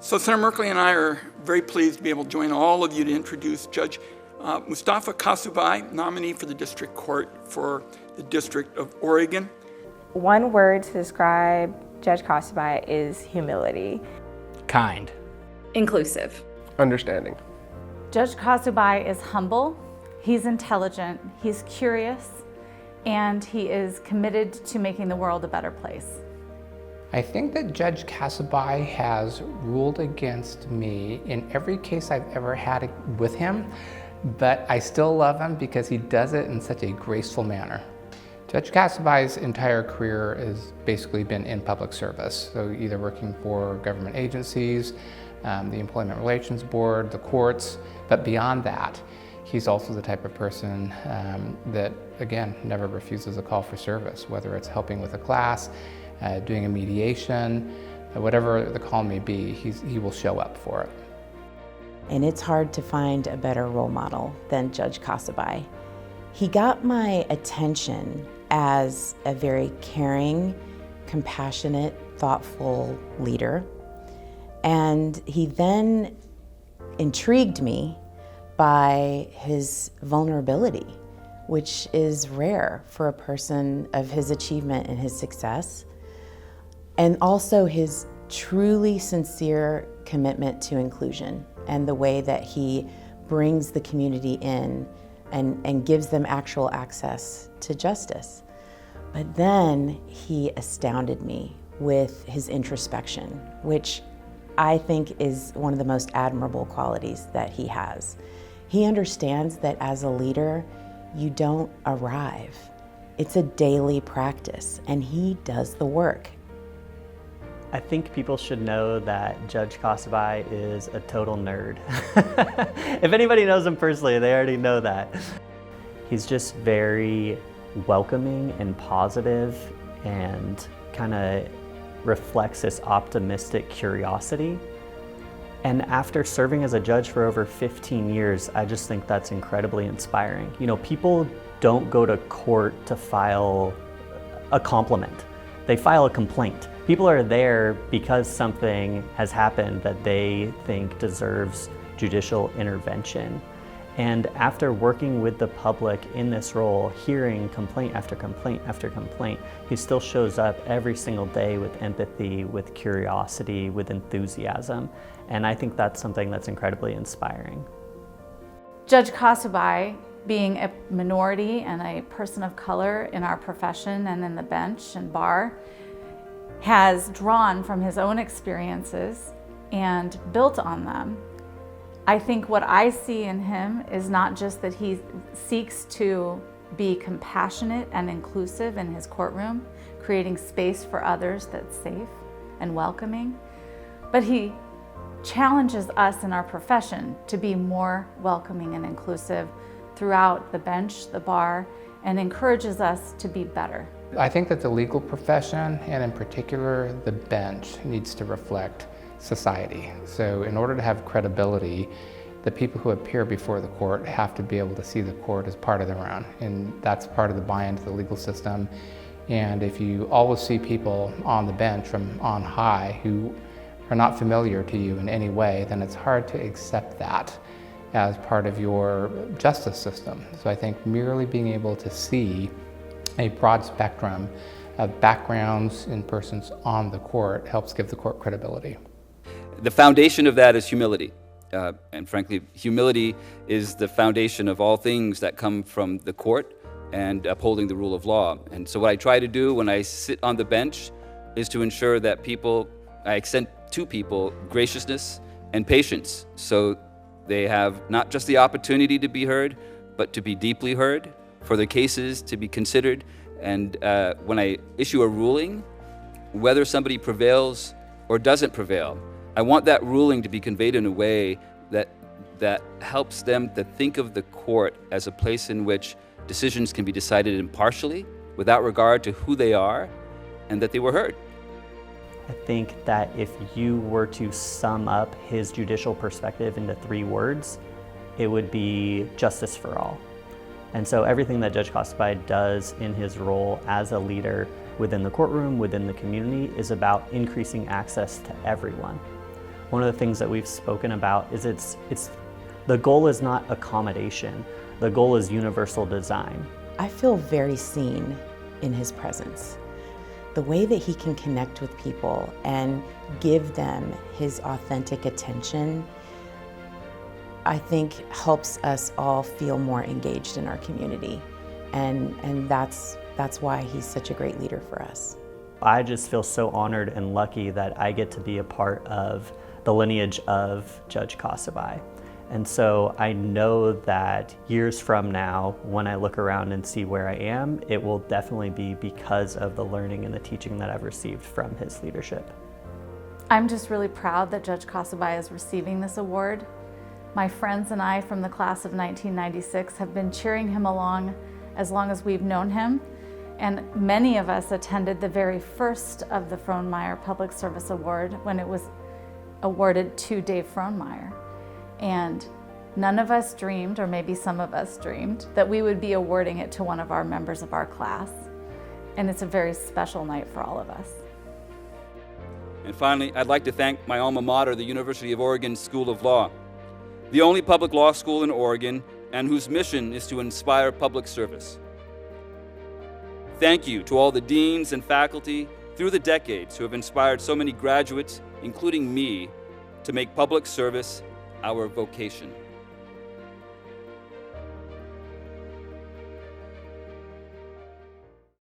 So Senator Merkley and I are very pleased to be able to join all of you to introduce Judge Mustafa Kasubhai, nominee for the District Court for the District of Oregon. One word to describe Judge Kasubhai is humility. Kind. Inclusive. Understanding. Judge Kasubhai is humble, he's intelligent, he's curious, and he is committed to making the world a better place. I think that Judge Kasubhai has ruled against me in every case I've ever had with him, but I still love him because he does it in such a graceful manner. Judge Kasubhai's entire career has basically been in public service, so either working for government agencies, the Employment Relations Board, the courts, but beyond that, he's also the type of person that, again, never refuses a call for service, whether it's helping with a class, doing a mediation, whatever the call may be, he will show up for it. And it's hard to find a better role model than Judge Kasubhai. He got my attention as a very caring, compassionate, thoughtful leader. And he then intrigued me by his vulnerability, which is rare for a person of his achievement and his success. And also his truly sincere commitment to inclusion and the way that he brings the community in and gives them actual access to justice. But then he astounded me with his introspection, which I think is one of the most admirable qualities that he has. He understands that as a leader, you don't arrive. It's a daily practice, and he does the work. I think people should know that Judge Kasubhai is a total nerd. If anybody knows him personally, they already know that. He's just very welcoming and positive and kind of reflects this optimistic curiosity. And after serving as a judge for over 15 years, I just think that's incredibly inspiring. You know, people don't go to court to file a compliment. They file a complaint. People are there because something has happened that they think deserves judicial intervention. And after working with the public in this role, hearing complaint after complaint after complaint, he still shows up every single day with empathy, with curiosity, with enthusiasm. And I think that's something that's incredibly inspiring. Judge Kasubhai, being a minority and a person of color in our profession and in the bench and bar, has drawn from his own experiences and built on them. I think what I see in him is not just that he seeks to be compassionate and inclusive in his courtroom, creating space for others that's safe and welcoming, but he challenges us in our profession to be more welcoming and inclusive throughout the bench, the bar, and encourages us to be better. I think that the legal profession, and in particular the bench, needs to reflect society. So in order to have credibility, the people who appear before the court have to be able to see the court as part of their own, and that's part of the buy-in to the legal system. And if you always see people on the bench from on high who are not familiar to you in any way, then it's hard to accept that as part of your justice system. So I think merely being able to see a broad spectrum of backgrounds in persons on the court helps give the court credibility. The foundation of that is humility. And frankly, humility is the foundation of all things that come from the court and upholding the rule of law. And so what I try to do when I sit on the bench is to ensure that I extend to people graciousness and patience, so they have not just the opportunity to be heard, but to be deeply heard, for their cases to be considered. And when I issue a ruling, whether somebody prevails or doesn't prevail, I want that ruling to be conveyed in a way that helps them to think of the court as a place in which decisions can be decided impartially, without regard to who they are, and that they were heard. I think that if you were to sum up his judicial perspective into 3 words, it would be justice for all. And so everything that Judge Kasubhai does in his role as a leader within the courtroom, within the community, is about increasing access to everyone. one of the things that we've spoken about is the goal is not accommodation. The goal is universal design. I feel very seen in his presence. The way that he can connect with people and give them his authentic attention, I think helps us all feel more engaged in our community. And that's why he's such a great leader for us. I just feel so honored and lucky that I get to be a part of the lineage of Judge Kasubhai. And so I know that years from now, when I look around and see where I am, it will definitely be because of the learning and the teaching that I've received from his leadership. I'm just really proud that Judge Kasubhai is receiving this award. My friends and I from the class of 1996 have been cheering him along as long as we've known him. And many of us attended the very first of the Frohnmayer Public Service Award when it was awarded to Dave Frohnmayer. And none of us dreamed, or maybe some of us dreamed, that we would be awarding it to one of our members of our class. And it's a very special night for all of us. And finally, I'd like to thank my alma mater, the University of Oregon School of Law, the only public law school in Oregon and whose mission is to inspire public service. Thank you to all the deans and faculty through the decades who have inspired so many graduates, including me, to make public service our vocation.